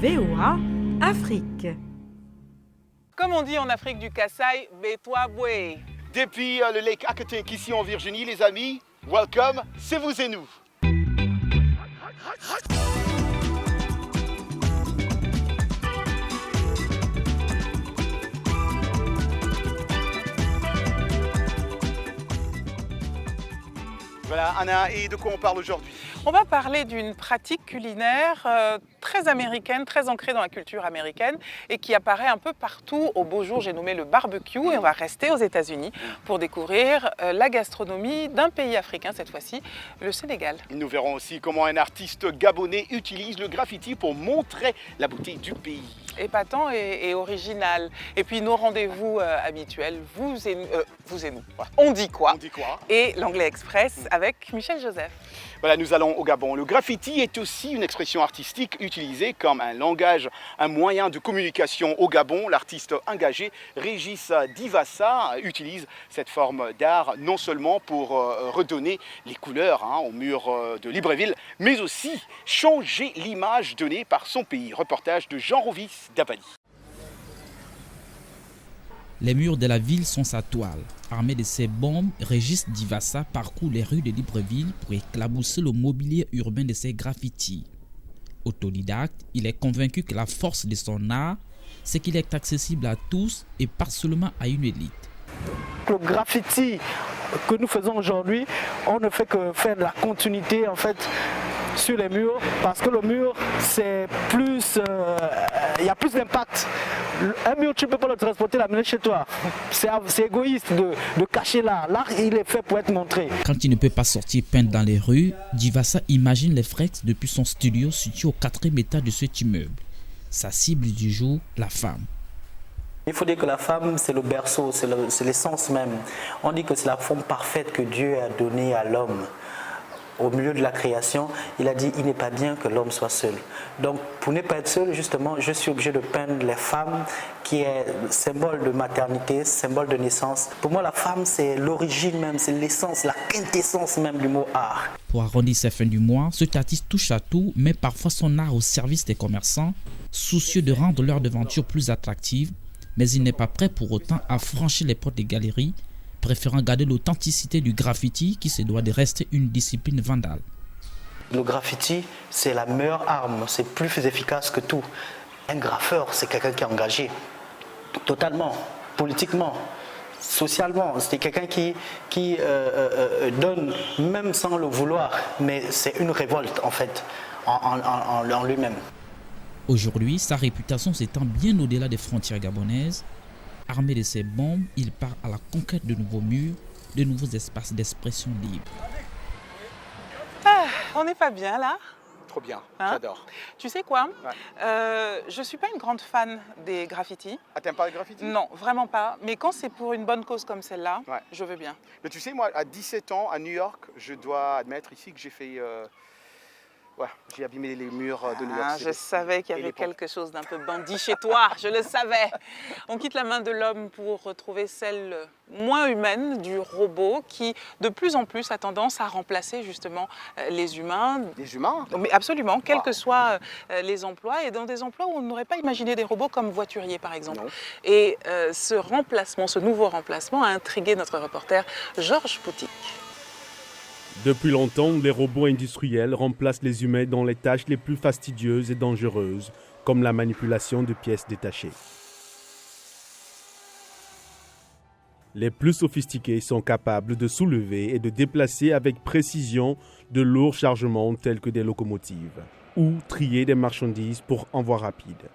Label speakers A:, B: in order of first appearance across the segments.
A: VOA Afrique.
B: Comme on dit en Afrique du Kasaï, Bétois Boué.
C: Depuis le Lake Aquatic ici en Virginie, les amis, welcome, c'est vous et nous. Voilà, Anna, et de quoi on parle aujourd'hui?
B: On va parler d'une pratique culinaire très américaine, très ancrée dans la culture américaine et qui apparaît un peu partout. Au beau jour, j'ai nommé le barbecue et on va rester aux États-Unis pour découvrir la gastronomie d'un pays africain, cette fois-ci, le Sénégal.
C: Nous verrons aussi comment un artiste gabonais utilise le graffiti pour montrer la beauté du pays.
B: Épatant et original. Et puis nos rendez-vous habituels, vous et nous. On dit quoi?
C: On dit quoi?
B: Et l'Anglais Express avec Michel Joseph.
C: Voilà, nous allons au Gabon. Le graffiti est aussi une expression artistique utilisée comme un langage, un moyen de communication au Gabon. L'artiste engagé Régis Divassa utilise cette forme d'art non seulement pour redonner les couleurs aux murs de Libreville, mais aussi changer l'image donnée par son pays. Reportage de Jean Rovis d'Abali.
D: Les murs de la ville sont sa toile. Armé de ses bombes, Régis Divassa parcourt les rues de Libreville pour éclabousser le mobilier urbain de ses graffitis. Autodidacte, il est convaincu que la force de son art, c'est qu'il est accessible à tous et pas seulement à une élite.
E: Le graffiti que nous faisons aujourd'hui, on ne fait que faire de la continuité en fait sur les murs, parce que le mur c'est plus, il y a plus d'impact. Un mur, tu ne peux pas le transporter, l'amener chez toi. C'est égoïste de cacher l'art. L'art, il est fait pour être montré.
D: Quand il ne peut pas sortir peindre dans les rues, Divassa imagine les fresques depuis son studio situé au 4e étage de cet immeuble. Sa cible du jour, la femme.
E: Il faut dire que la femme, c'est le berceau, c'est l'essence même. On dit que c'est la forme parfaite que Dieu a donnée à l'homme. Au milieu de la création, il a dit il n'est pas bien que l'homme soit seul. Donc pour ne pas être seul, justement, je suis obligé de peindre les femmes qui est symbole de maternité, symbole de naissance. Pour moi, la femme, c'est l'origine même, c'est l'essence, la quintessence même du mot art.
D: Pour arrondir ses fins du mois, cet artiste touche à tout, met parfois son art au service des commerçants, soucieux de rendre leur devanture plus attractive, mais il n'est pas prêt pour autant à franchir les portes des galeries, préférant garder l'authenticité du graffiti qui se doit de rester une discipline vandale.
E: Le graffiti, c'est la meilleure arme, c'est plus efficace que tout. Un graffeur, c'est quelqu'un qui est engagé, totalement, politiquement, socialement. C'est quelqu'un qui donne, même sans le vouloir, mais c'est une révolte en fait, en lui-même.
D: Aujourd'hui, sa réputation s'étend bien au-delà des frontières gabonaises. Armé de ses bombes, il part à la conquête de nouveaux murs, de nouveaux espaces d'expression libre.
B: Ah, on n'est pas bien là?
C: Trop bien,
B: Hein?
C: j'adore.
B: Tu sais quoi?
C: Ouais.
B: Je ne suis pas une grande fan des graffitis.
C: Ah, t'aimes pas le graffiti?
B: Non, vraiment pas. Mais quand c'est pour une bonne cause comme celle-là,
C: Ouais.
B: je veux bien.
C: Mais tu sais, moi, à 17 ans, à New York, je dois admettre ici que j'ai fait... j'ai abîmé les murs de New York
B: Ah,
C: City.
B: je savais qu'il y
C: Et
B: avait
C: les pompes.
B: quelque chose d'un peu bandit chez toi, je le savais. On quitte la main de l'homme pour retrouver celle moins humaine du robot qui, de plus en plus, a tendance à remplacer justement les humains.
C: Les humains?
B: Mais absolument, quels
C: Wow.
B: que soient les emplois, et dans des emplois où on n'aurait pas imaginé des robots comme voituriers par exemple.
C: Non.
B: Et ce remplacement, ce nouveau remplacement a intrigué notre reporter Georges Poutic.
F: Depuis longtemps, les robots industriels remplacent les humains dans les tâches les plus fastidieuses et dangereuses, comme la manipulation de pièces détachées. Les plus sophistiqués sont capables de soulever et de déplacer avec précision de lourds chargements tels que des locomotives, ou trier des marchandises pour envoi rapide.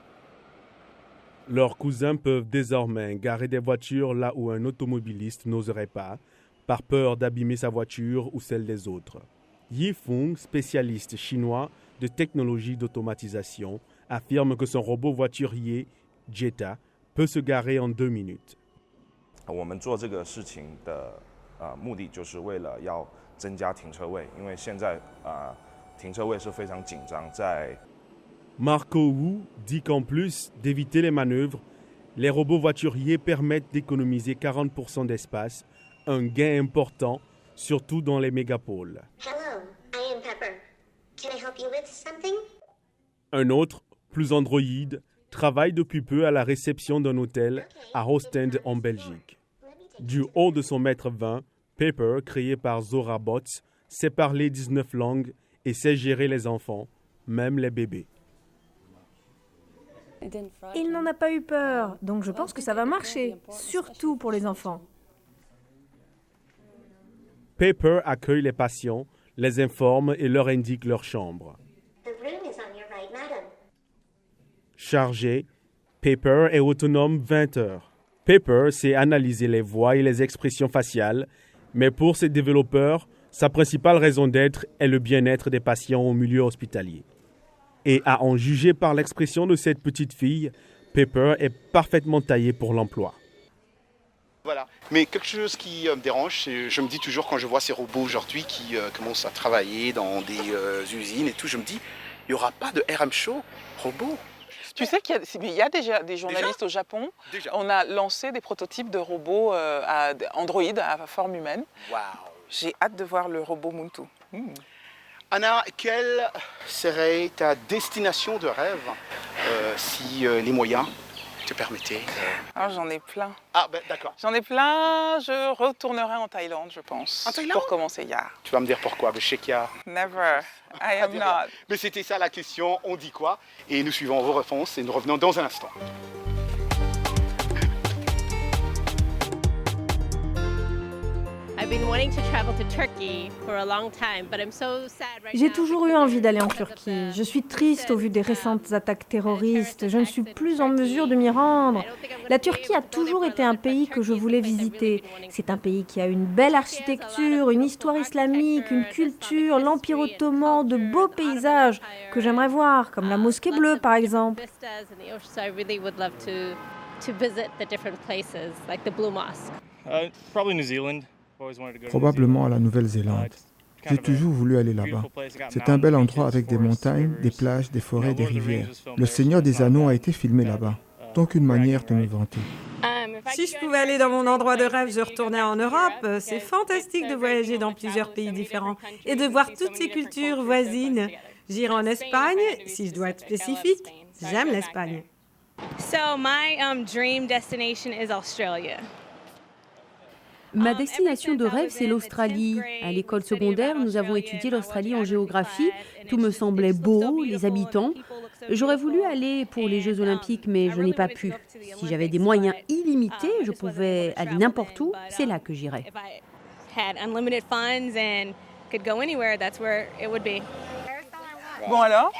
F: Leurs cousins peuvent désormais garer des voitures là où un automobiliste n'oserait pas, par peur d'abîmer sa voiture ou celle des autres. Yi Feng, spécialiste chinois de technologie d'automatisation, affirme que son robot voiturier Jetta peut se garer en 2 minutes.
G: 我们做这个事情的目的就是为了要增加停车位，因为现在停车位是非常紧张，在
F: Marco Wu dit qu'en plus d'éviter les manœuvres, les robots voituriers permettent d'économiser 40% d'espace, un gain important, surtout dans les mégapoles.
H: Hello, I am Pepper. Can I help you with something?
F: Un autre plus androïde, travaille depuis peu à la réception d'un hôtel à Ostend en Belgique. Du haut de son mètre 20, Pepper, créé par Zora Bots, sait parler 19 langues et sait gérer les enfants, même les bébés.
A: Il n'en a pas eu peur, donc je pense que ça va marcher, surtout pour les enfants.
F: Pepper accueille les patients, les informe et leur indique leur chambre. Chargé, Pepper est autonome 20 heures. Pepper sait analyser les voix et les expressions faciales, mais pour ses développeurs, sa principale raison d'être est le bien-être des patients au milieu hospitalier. Et à en juger par l'expression de cette petite fille, Pepper est parfaitement taillée pour l'emploi.
C: Voilà. Mais quelque chose qui me dérange, c'est, je me dis toujours quand je vois ces robots aujourd'hui qui commencent à travailler dans des usines et tout, je me dis, il n'y aura pas de RM Show robot.
B: Tu sais qu'il y a déjà des journalistes au Japon. On a lancé des prototypes de robots Android à forme humaine.
C: Waouh.
B: J'ai hâte de voir le robot Muntu.
C: Anna, quelle serait ta destination de rêve si les moyens te permettaient
B: J'en ai plein.
C: Ah ben d'accord.
B: J'en ai plein. Je retournerai en Thaïlande, je pense.
C: En Thaïlande?
B: Pour commencer hier.
C: Tu vas me dire pourquoi, je sais qu'il y a...
B: Never. I am not.
C: Mais c'était ça la question, on dit quoi? Et nous suivons vos réponses et nous revenons dans un instant.
A: J'ai toujours eu envie d'aller en Turquie. Je suis triste au vu des récentes attaques terroristes. Je ne suis plus en mesure de m'y rendre. La Turquie a toujours été un pays que je voulais visiter. C'est un pays qui a une belle architecture, une histoire islamique, une culture, l'Empire ottoman, de beaux paysages que j'aimerais voir, comme la Mosquée Bleue par exemple.
H: Probablement à la Nouvelle-Zélande. J'ai toujours voulu aller là-bas. C'est un bel endroit avec des montagnes, des plages, des forêts, des rivières. Le Seigneur des Anneaux a été filmé là-bas. Donc une manière de me vanter.
A: Si je pouvais aller dans mon endroit de rêve, je retournais en Europe. C'est fantastique de voyager dans plusieurs pays différents et de voir toutes ces cultures voisines. J'irai en Espagne, si je dois être spécifique. J'aime l'Espagne.
I: Ma destination de rêve, c'est l'Australie. À l'école secondaire, nous avons étudié l'Australie en géographie. Tout me semblait beau, les habitants. J'aurais voulu aller pour les Jeux Olympiques, mais je n'ai pas pu. Si j'avais des moyens illimités, je pouvais aller n'importe où. C'est là que j'irais.
B: Bon alors,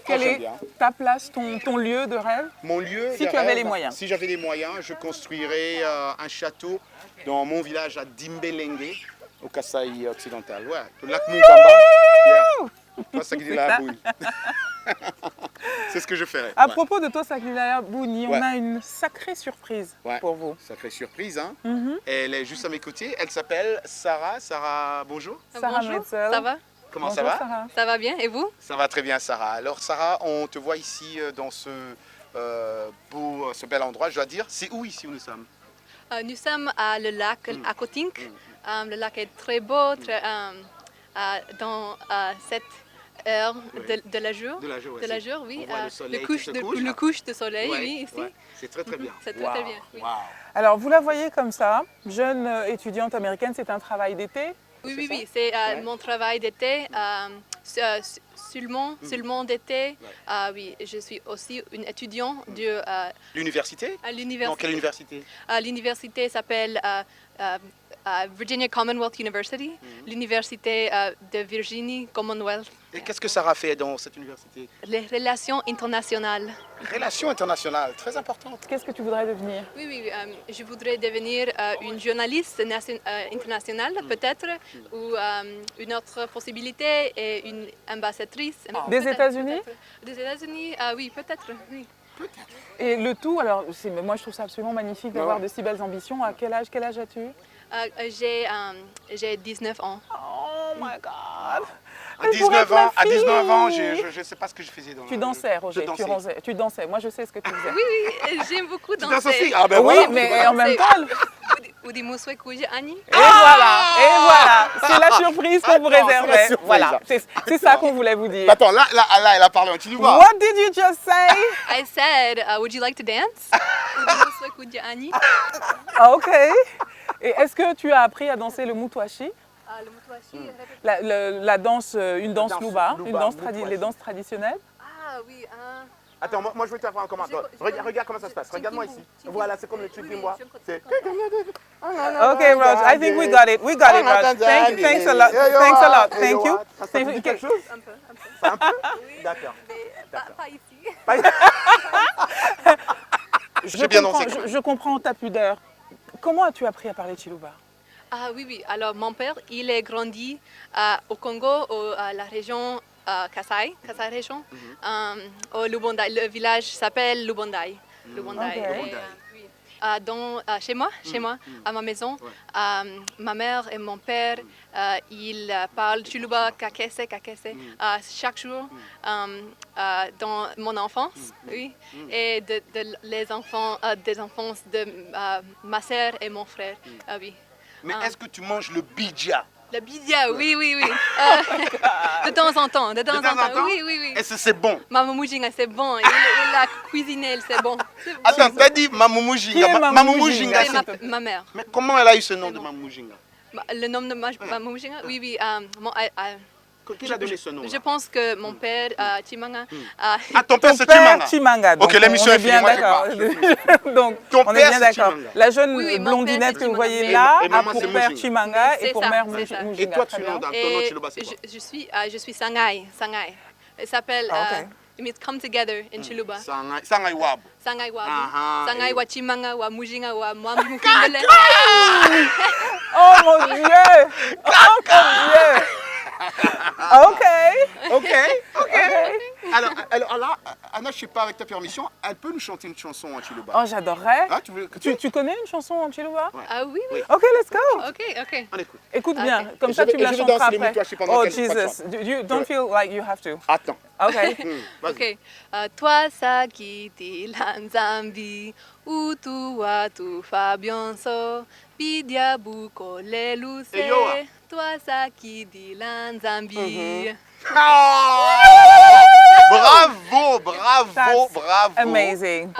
B: quelle est ta place, ton lieu de rêve?
C: Mon lieu
B: si
C: de
B: tu
C: rêve,
B: avais les moyens.
C: Si j'avais les moyens, je construirais un château dans mon village à Dimbelenge, au Kasaï occidental. Ouais, le lac Mukamba. Toi, ça qui la bouille. C'est ce que je ferais.
B: À propos de Tosakilaya Bouni, on a une sacrée surprise pour vous.
C: Sacrée surprise, hein. Elle est juste à mes côtés. Elle s'appelle Sarah. Sarah, bonjour.
J: Sarah, bonjour. Ça va?
C: Comment
B: bonjour,
C: ça va?
B: Sarah.
J: Ça va bien, et vous?
C: Ça va très bien, Sarah. Alors, Sarah, on te voit ici dans ce bel endroit. Je dois dire, c'est où ici où nous sommes?
J: Nous sommes à le lac à Kotink. Le lac est très beau, dans cette heure de la jour. De la jour, oui. Le couche de soleil, oui, ici.
C: Ouais. C'est très très bien.
J: C'est très très bien. Oui.
C: Wow.
B: Alors, vous la voyez comme ça, jeune étudiante américaine, c'est un travail d'été?
J: Oui, c'est mon travail d'été. Seulement d'été. Oui, je suis aussi une étudiante de
C: l'université.
J: À l'université.
C: Dans quelle université?
J: L'université s'appelle Virginia Commonwealth University, l'université de Virginie Commonwealth.
C: Et qu'est-ce que Sarah fait dans cette université?
J: Les relations internationales.
C: Relations internationales, très importantes.
B: Qu'est-ce que tu voudrais devenir?
J: Oui, je voudrais devenir une journaliste internationale, peut-être, ou une autre possibilité est une ambassadrice.
B: Des États-Unis?
J: Des États-Unis, oui, peut-être. Oui.
B: Et le tout, alors, moi je trouve ça absolument magnifique d'avoir de si belles ambitions. À quel âge as-tu?
J: J'ai 19 ans.
B: Oh my God!
C: À 19 ans, je ne sais pas ce que je faisais.
B: Tu dansais, Roger, tu dansais. Moi, je sais ce que tu faisais.
J: Oui, j'aime beaucoup danser.
C: Tu danses aussi? Ah ben
B: oui,
C: voilà,
B: mais en même temps... voilà, c'est la surprise qu'on vous réservait. Voilà, c'est ça qu'on voulait vous dire.
C: Attends, là, elle a parlé en Chiluba.
B: What did you just say?
J: I said, would you like to dance?
B: Ok. Et est-ce que tu as appris à danser le mutwashi?
J: Le mutwashi,
B: la danse, une danse luba, les danses traditionnelles?
J: Ah oui,
C: Attends, moi je vais te faire un commentaire. Regarde comment ça se passe. Regarde-moi ici. Voilà, c'est comme le truc du moi.
B: Okay, Raj, I think we got it. We got it, Raj. Thanks a lot. Thanks a lot. Thank you.
C: Ça te dit quelque chose?
J: un peu.
C: Un peu? D'accord.
J: Pas ici.
B: Je comprends ta pudeur. Comment as-tu appris à parler Chiluba?
J: Ah oui. Alors mon père, il est grandi au Congo, à la région Kasai région, au Lubondai. Le village s'appelle Lubondai. Chez moi, à ma maison, ma mère et mon père, ils parlent Chiluba kakese chaque jour dans mon enfance, et des enfances de ma sœur et mon frère, oui.
C: Mais est-ce que tu manges le bidja?
J: Le bidja, oui. De temps en temps. Oui.
C: Est-ce que c'est bon?
J: Maman Mujinga, c'est bon. Il a cuisiné, c'est bon.
C: Attends, t'as dit Maman Mujinga. Maman Mujinga,
J: c'est ma mère.
C: Mais comment elle a eu ce nom de Maman Mujinga?
J: Le nom de Maman Mujinga? Oui.
C: Qui a donné ce nom?
J: Je pense que mon père, Chimanga.
C: Ton père, c'est Chimanga. Ok, l'émission est finie.
B: Donc, on est bien d'accord. La jeune blondinette que vous voyez là a pour père Chimanga et pour mère Mujinga.
C: Et toi, ton nom Chiluba, c'est quoi?
J: Je suis Sangai. Elle s'appelle It means come together in Chiluba.
C: Sangai Wab.
J: Sangai wa Chimanga wa Mujinga wa Mwamukindele.
B: Oh mon Dieu! Ok.
C: Alors là, Anna, je sais pas, avec ta permission, elle peut nous chanter une chanson en Chiluba?
B: Oh, j'adorerais.
C: Ah,
B: tu connais une chanson en Chiluba?
J: Ah oui.
B: Ok, let's go.
J: Ok.
C: On écoute.
B: Écoute bien, comme ça tu me la chanteras après. Oh Jesus, you don't feel like you have to.
C: Attends.
J: Ok. Toi sakiti lanzambi utu watu Fabionso bidia buko leluse. Toi sakiti lanzambi.
C: Bravo.
B: Amazing.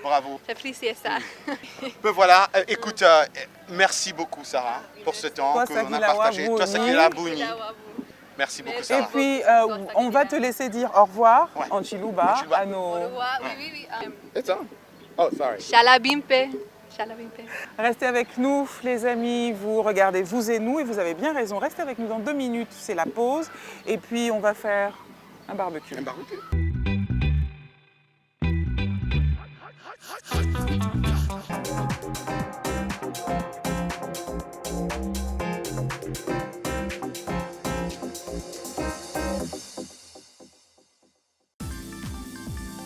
C: Bravo.
J: J'apprécie ça.
C: Voilà, écoute, merci beaucoup Sarah pour ce temps qu'on a partagé. Toi, Sakila Bouni. Merci beaucoup Sarah.
B: Et puis, on va te laisser dire au revoir en Chiluba à nos...
J: Oui.
C: C'est ça? Oh, sorry.
J: Shalabimpe.
B: Restez avec nous les amis, vous regardez Vous et Nous et vous avez bien raison. Restez avec nous dans 2 minutes, c'est la pause et puis on va faire un barbecue.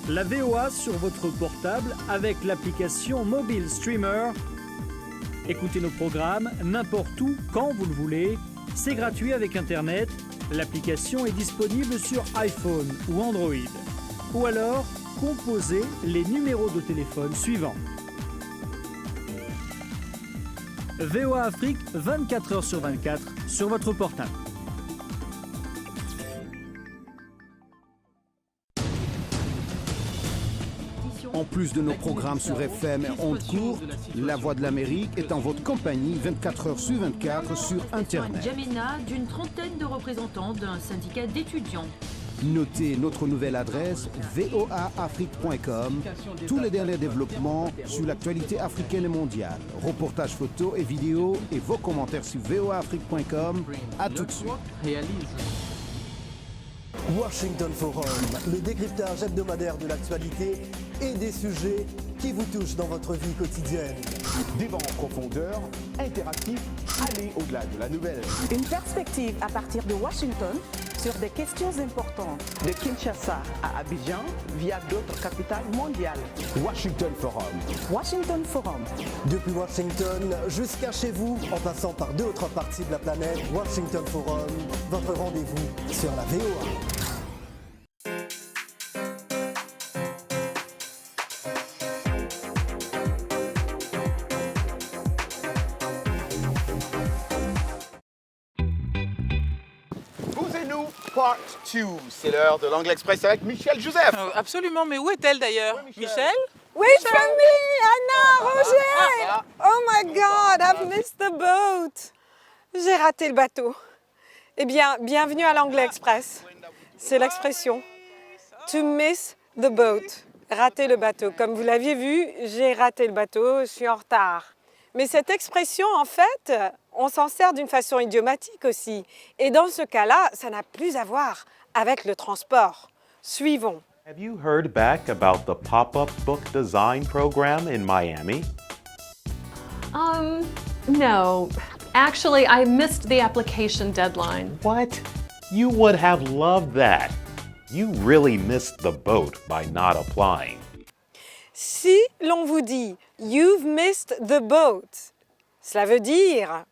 K: La VOA sur votre portable avec l'application Mobile Streamer. Écoutez nos programmes n'importe où, quand vous le voulez. C'est gratuit avec Internet. L'application est disponible sur iPhone ou Android. Ou alors, composez les numéros de téléphone suivants. VOA Afrique, 24 heures sur 24 sur votre portable.
L: En plus de nos programmes sur FM et ondes courtes, La Voix de l'Amérique est en votre compagnie 24 heures sur 24 sur Internet.
M: Djamena, d'une trentaine de représentants d'un syndicat d'étudiants.
L: Notez notre nouvelle adresse voaafrique.com. Tous les derniers développements sur l'actualité africaine et mondiale. Reportages photos et vidéos et vos commentaires sur voaafrique.com. À tout de suite.
N: Washington Forum, le décryptage hebdomadaire de l'actualité et des sujets qui vous touchent dans votre vie quotidienne.
O: Débat en profondeur, interactif, aller au-delà de la nouvelle.
P: Une perspective à partir de Washington sur des questions importantes. De Kinshasa à Abidjan via d'autres capitales mondiales.
O: Washington Forum.
N: Washington Forum. Depuis Washington jusqu'à chez vous, en passant par d'autres parties de la planète, Washington Forum, votre rendez-vous sur la VOA.
C: Part 2, c'est l'heure de l'Anglais Express avec Michel Joseph.
B: Absolument, mais où est-elle d'ailleurs? Michel?
Q: Wait for me, Anna, Roger! Oh my God, I've missed the boat. J'ai raté le bateau. Eh bien, bienvenue à l'Anglais Express. C'est l'expression to miss the boat. Rater le bateau. Comme vous l'aviez vu, j'ai raté le bateau, je suis en retard. Mais cette expression, en fait, on s'en sert d'une façon idiomatique aussi. Et dans ce cas-là, ça n'a plus à voir avec le transport. Suivons.
R: Have you heard back about the pop-up book design program in Miami?
S: No. Actually, I missed the application deadline.
R: What? You would have loved that. You really missed the boat by not applying.
Q: Si l'on vous dit « You've missed the boat », cela veut dire,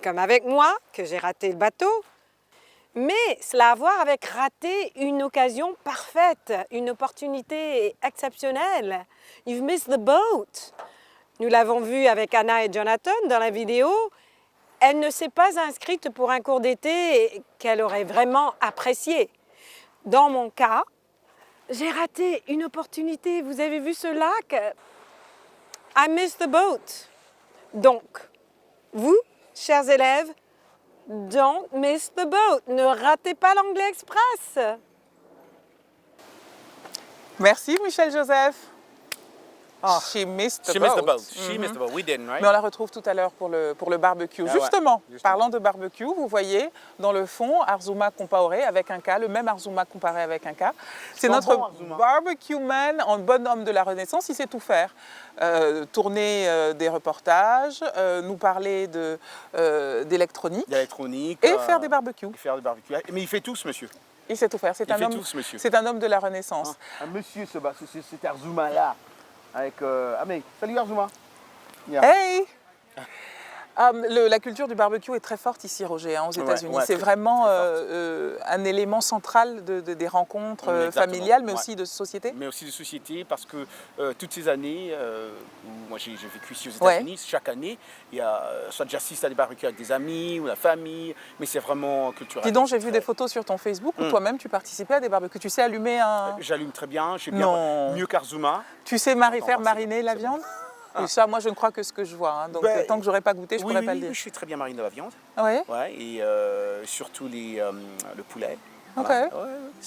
Q: comme avec moi, que j'ai raté le bateau, mais cela a à voir avec rater une occasion parfaite, une opportunité exceptionnelle. « You've missed the boat ». Nous l'avons vu avec Anna et Jonathan dans la vidéo. Elle ne s'est pas inscrite pour un cours d'été qu'elle aurait vraiment apprécié. Dans mon cas, j'ai raté une opportunité. Vous avez vu ce lac? I missed the boat. Donc, vous, chers élèves, don't miss the boat. Ne ratez pas l'Anglais Express.
B: Merci Michel Joseph. She missed the boat.
C: She missed the boat. We didn't, right?
B: Mais on la retrouve tout à l'heure pour le barbecue. Justement, parlant de barbecue, vous voyez dans le fond Arzuma Compaoré avec un K, le même Arzuma comparé avec un K. C'est notre barbecue man en bonhomme de la Renaissance, il sait tout faire. Tourner des reportages, nous parler d'électronique. Et faire des barbecues.
C: Mais il fait tout ce monsieur.
B: Il sait tout faire, c'est un homme de la Renaissance.
C: Un monsieur, cet Arzuma-là. Avec salut Arzuma.
B: Yeah. Hey. La culture du barbecue est très forte ici, Roger, aux États-Unis. C'est vraiment un élément central des rencontres familiales, mais aussi de société.
C: Mais aussi de société, parce que toutes ces années, où moi j'ai vécu ici aux États-Unis, chaque année, il y a soit j'assiste à des barbecues avec des amis ou la famille, mais c'est vraiment culturel.
B: Dis donc, j'ai vu des photos sur ton Facebook où toi-même tu participais à des barbecues. Tu sais allumer un...
C: J'allume très bien, j'ai bien mieux qu'Arzuma.
B: Tu sais faire mariner la viande? Et ça, moi, je ne crois que ce que je vois. Hein. Donc, tant que je n'aurais pas goûté, je ne pourrais pas le dire.
C: Oui, je sais très bien mariner la viande.
B: Oui.
C: Ouais, et surtout le poulet.
B: Ok.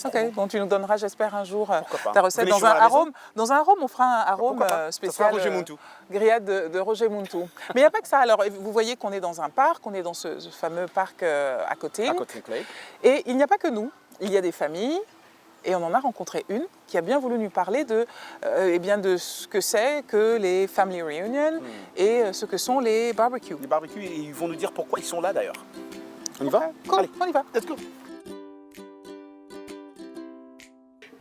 B: Ok. Bon, tu nous donneras, j'espère, un jour ta recette dans un arôme. Dans un arôme, on fera un arôme spécial.
C: Roger Muntou.
B: Grillade de Roger Muntou. Mais il n'y a pas que ça. Alors, vous voyez qu'on est dans un parc, on est dans ce fameux parc à côté. Et il n'y a pas que nous. Il y a des familles. Et on en a rencontré une qui a bien voulu nous parler de ce que c'est que les family reunions et ce que sont les barbecues.
C: Les barbecues, et ils vont nous dire pourquoi ils sont là d'ailleurs. On y va?
B: Cool. Allez, on y va.
C: Let's go.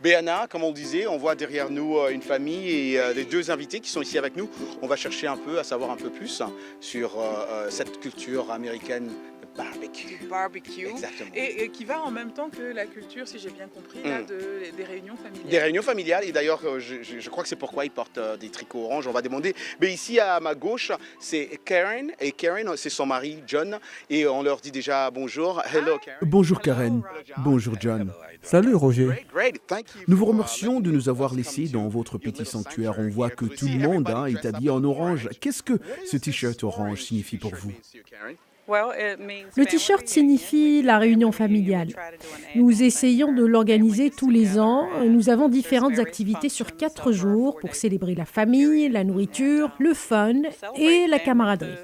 C: Béana, comme on le disait, on voit derrière nous une famille et les deux invités qui sont ici avec nous. On va chercher un peu, à savoir un peu plus sur cette culture américaine.
B: Barbecue.
C: Exactement.
B: Et qui va en même temps que la culture, si j'ai bien compris, là, des réunions familiales.
C: Des réunions familiales, et d'ailleurs, je crois que c'est pourquoi ils portent des tricots orange, on va demander. Mais ici, à ma gauche, c'est Karen, et Karen, c'est son mari, John, et on leur dit déjà bonjour. Hello, Karen.
H: Bonjour, Karen. Bonjour, John. Salut, Roger. Nous vous remercions de nous avoir laissés dans votre petit sanctuaire. On voit que tout le monde est habillé en orange. Qu'est-ce que ce t-shirt orange signifie pour vous?
A: Le t-shirt signifie la réunion familiale. Nous essayons de l'organiser tous les ans. Nous avons différentes activités sur 4 jours pour célébrer la famille, la nourriture, le fun et la camaraderie.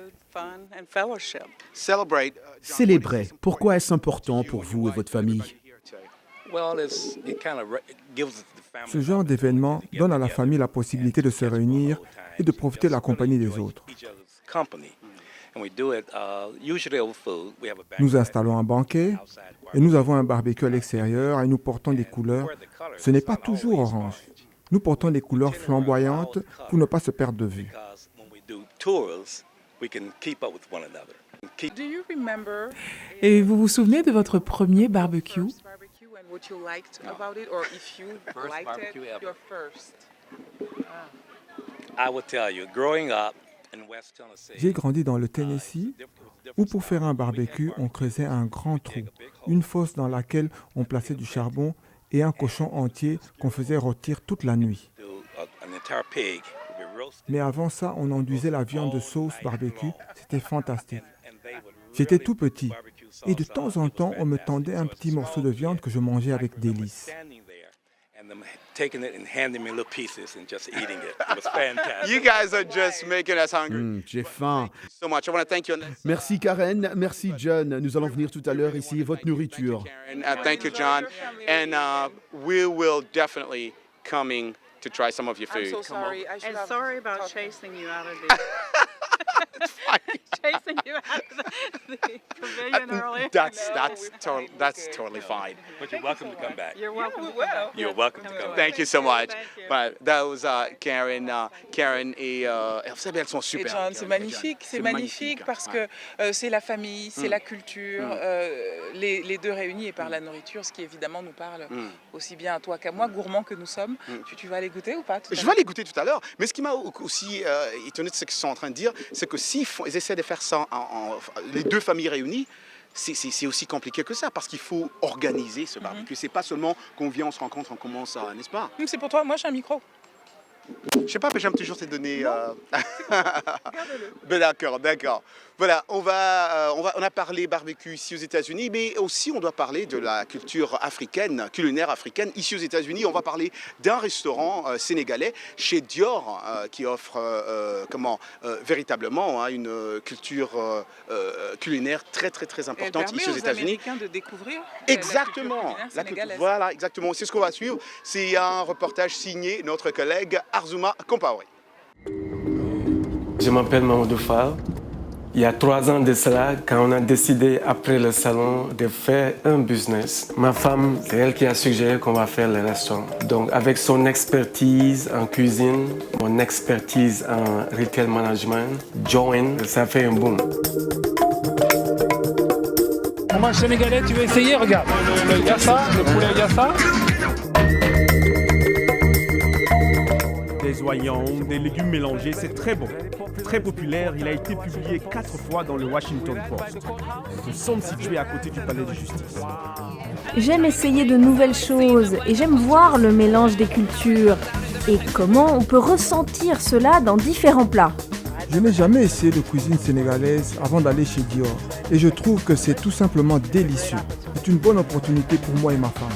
H: Célébrer. Pourquoi est-ce important pour vous et votre famille?
T: Ce genre d'événement donne à la famille la possibilité de se réunir et de profiter de la compagnie des autres. Nous installons un banquet et nous avons un barbecue à l'extérieur et nous portons des couleurs. Ce n'est pas toujours orange. Nous portons des couleurs flamboyantes pour ne pas se perdre de vue.
U: Et vous vous souvenez de votre premier barbecue?
T: J'ai grandi dans le Tennessee, où pour faire un barbecue, on creusait un grand trou, une fosse dans laquelle on plaçait du charbon et un cochon entier qu'on faisait rôtir toute la nuit. Mais avant ça, on enduisait la viande de sauce barbecue, c'était fantastique. J'étais tout petit et de temps en temps, on me tendait un petit morceau de viande que je mangeais avec délice.
C: You guys are just making us hungry.
H: J'ai faim.
C: So much. I want to thank you.
H: Merci Karen, merci John. Nous allons venir tout à l'heure essayer votre nourriture.
C: Thank you, John. And we will definitely coming to try some of your food.
B: I'm so sorry.
E: And sorry about chasing you out of the chasing you out of the pavilion earlier.
C: That's totally fine.
E: But you're welcome to come back. You're welcome.
C: You're welcome to come back. Thank you so much. But that was Karen. Karen et vous savez, elles sont super.
B: Et John, c'est magnifique parce que c'est la famille, c'est la culture, les deux réunis et par la nourriture, ce qui évidemment nous parle aussi bien à toi qu'à moi, gourmands que nous sommes. Tu vas aller goûter ou pas?
C: Je vais aller goûter tout à l'heure. Mais ce qui m'a aussi étonné de ce qu'ils sont en train de dire, c'est que s'ils essaient de faire ça les deux familles réunies, c'est aussi compliqué que ça, parce qu'il faut organiser ce barbecue. C'est pas seulement qu'on vient, on se rencontre, on commence, n'est-ce pas?
B: C'est pour toi, moi j'ai un micro.
C: Je sais pas, mais j'aime toujours te donner... D'accord. Voilà, on a parlé barbecue ici aux États-Unis, mais aussi on doit parler de la culture africaine, culinaire africaine. Ici aux États-Unis, on va parler d'un restaurant sénégalais chez Dior qui offre véritablement une culture culinaire très importante ici aux États-Unis.
B: Américains de découvrir
C: exactement. Voilà, exactement. C'est ce qu'on va suivre. C'est un reportage signé notre collègue Arzouma Compaoré.
V: Je m'appelle Mamadou Fall. Il y a 3 ans de cela, quand on a décidé après le salon de faire un business, ma femme, c'est elle qui a suggéré qu'on va faire le restaurant. Donc avec son expertise en cuisine, mon expertise en retail management, join, ça fait un boom.
K: On mange sénégalais, tu veux essayer? Regarde, le yassa, le poulet yassa.
F: Des oignons, des légumes mélangés, c'est très bon. Très populaire, il a été publié 4 fois dans le Washington Post. Nous sommes situés à côté du palais de justice.
A: J'aime essayer de nouvelles choses et j'aime voir le mélange des cultures et comment on peut ressentir cela dans différents plats.
T: Je n'ai jamais essayé de cuisine sénégalaise avant d'aller chez Dior et je trouve que c'est tout simplement délicieux. C'est une bonne opportunité pour moi et ma femme.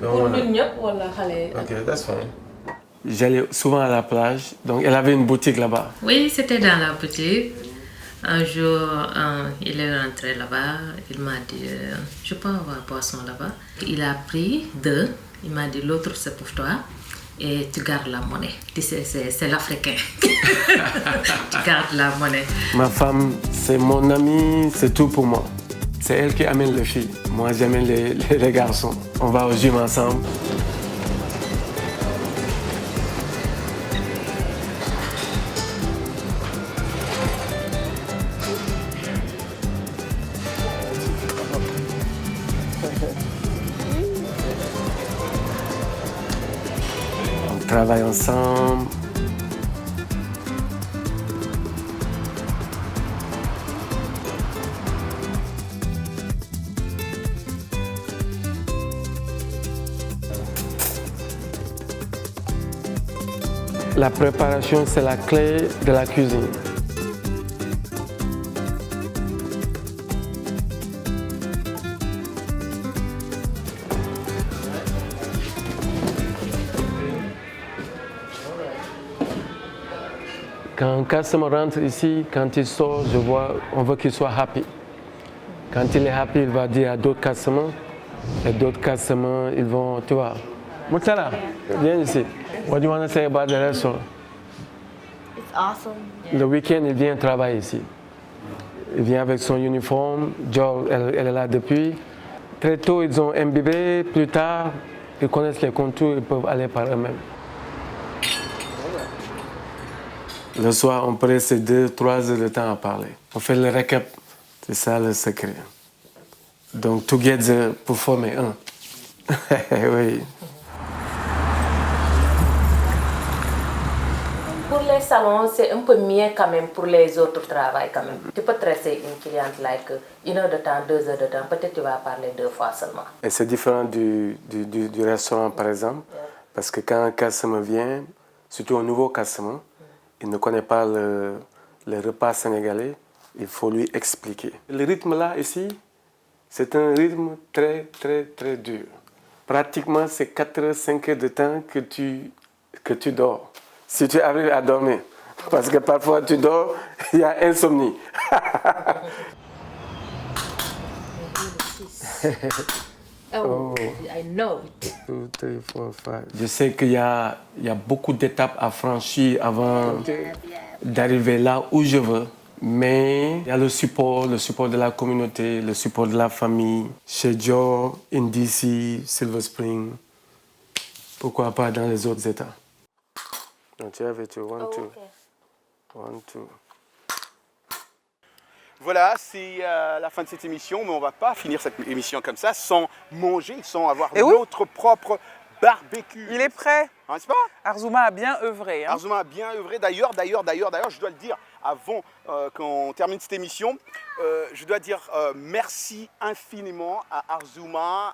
V: Ok, that's fine. J'allais souvent à la plage, donc elle avait une boutique là-bas.
W: Oui, c'était dans la boutique. Un jour, il est rentré là-bas, il m'a dit « Je peux avoir poisson là-bas ?» Il a pris 2, il m'a dit « L'autre c'est pour toi et tu gardes la monnaie. » C'est l'Africain. Tu gardes la monnaie.
V: Ma femme, c'est mon amie, c'est tout pour moi. C'est elle qui amène les filles. Moi, j'amène les garçons. On va au gym ensemble. On travaille ensemble. La préparation, c'est la clé de la cuisine. Quand un customer rentre ici, quand il sort, on veut qu'il soit happy. Quand il est happy, il va dire à d'autres customers, et d'autres customers, ils vont, tu vois. Murtala, viens ici. What do you want to say about the restaurant?
X: It's awesome.
V: Le week-end, il vient travailler ici. Il vient avec son uniforme. Joe, elle est là depuis. Très tôt, ils ont imbibé. Plus tard, ils connaissent les contours, ils peuvent aller par eux-mêmes. Le soir, on peut rester 2-3 heures de temps à parler. On fait le récap. C'est ça le secret. Donc, together pour former un. Oui.
W: Pour les salons, c'est un peu mieux quand même pour les autres travails quand même. Tu peux tresser une cliente like 1 heure de temps, 2 heures de temps, peut-être tu vas parler 2 fois seulement.
V: Et c'est différent du restaurant par exemple, parce que quand un customer vient, surtout un nouveau customer, il ne connaît pas le repas sénégalais, il faut lui expliquer. Le rythme là ici, c'est un rythme très très très dur. Pratiquement c'est 4 heures, 5 heures de temps que tu dors. Si tu arrives à dormir, parce que parfois tu dors, il y a insomnie.
W: Oh, I know it.
V: 2, 3, 4, 5. Je sais qu'il y a beaucoup d'étapes à franchir avant d'arriver là où je veux. Mais il y a le support de la communauté, le support de la famille. Chez Joe, in DC, Silver Spring, pourquoi pas dans les autres États. Donc tu avais 1, 2. 1, 2.
C: Voilà, c'est la fin de cette émission, mais on ne va pas finir cette émission comme ça sans manger, sans avoir notre propre barbecue.
B: Il est prêt,
C: n'est-ce pas?
B: Arzouma a bien œuvré.
C: Arzouma a bien œuvré. D'ailleurs, je dois le dire, avant qu'on termine cette émission, je dois dire merci infiniment à Arzouma,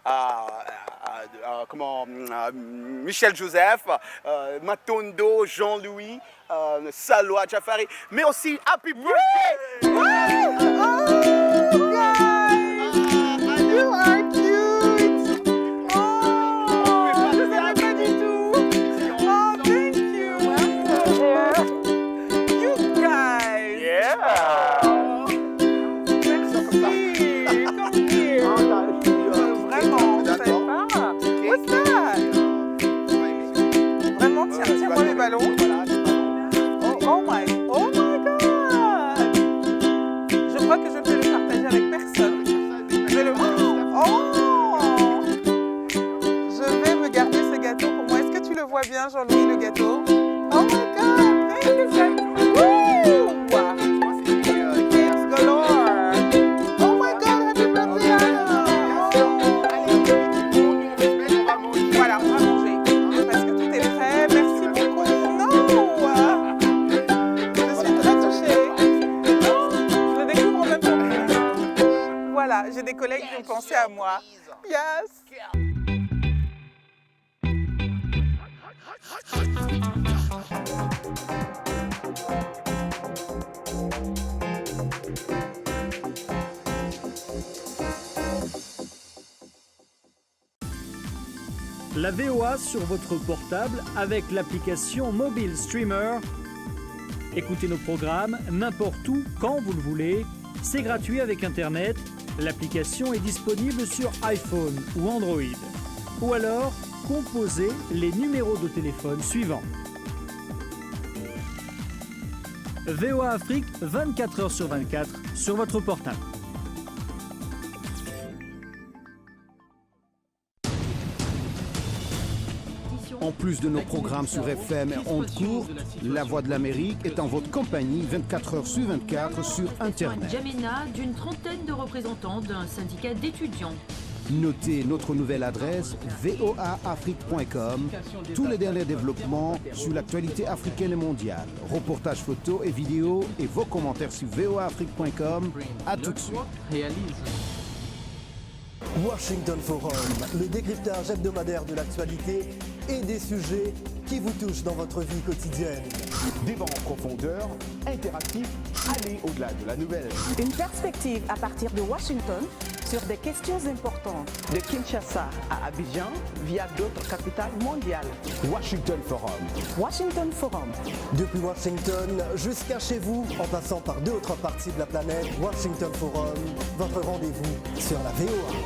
C: à Michel Joseph, Matondo, Jean-Louis, Salwa, Jafari, mais aussi Happy Birthday! You are cute! Oh, je ne savais pas du tout! Oh, thank you! You guys! Yeah! Merci! Come here! Vraiment, je ne savais pas! What's that? Vraiment, tiens-moi les ballons. Oh my God! Je crois que je ne vais le partager avec personne. Je vais le... Oh! Je vais me garder ce gâteau pour moi. Est-ce que tu le vois bien, Jean-Louis, le gâteau? Oh my God! Thank you, Jean. Woo! Cakes galore! Oh my God! Happy birthday, Anna! Voilà, on va manger. Parce que tout est prêt. Merci beaucoup. Non! Je suis très touchée. Je le découvre en même temps. Voilà, j'ai des collègues qui ont pensé à moi. Yes!
K: La VOA sur votre portable avec l'application Mobile Streamer. Écoutez nos programmes n'importe où, quand vous le voulez. C'est gratuit avec Internet. L'application est disponible sur iPhone ou Android. Ou alors, composez les numéros de téléphone suivants. VOA Afrique, 24 heures sur 24 sur votre portable.
L: En plus de nos programmes sur FM et ondes courtes, La Voix de l'Amérique est en votre compagnie 24 heures sur 24 sur Internet.
M: N'Djamena, d'une trentaine de représentants d'un syndicat d'étudiants.
L: Notez notre nouvelle adresse voaafrique.com. Tous les derniers développements sur l'actualité africaine et mondiale. Reportages photos et vidéos et vos commentaires sur voaafrique.com. À tout de suite.
N: Washington Forum, le décryptage hebdomadaire de l'actualité et des sujets qui vous touchent dans votre vie quotidienne.
O: Débat en profondeur, interactif, aller au-delà de la nouvelle.
P: Une perspective à partir de Washington sur des questions importantes. De Kinshasa à Abidjan via d'autres capitales mondiales.
O: Washington Forum.
N: Washington Forum. Depuis Washington jusqu'à chez vous, en passant par 2 autres parties de la planète, Washington Forum, votre rendez-vous sur la VOA.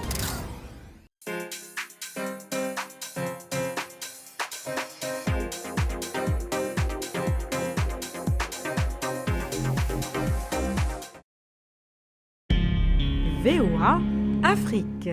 A: VOA Afrique.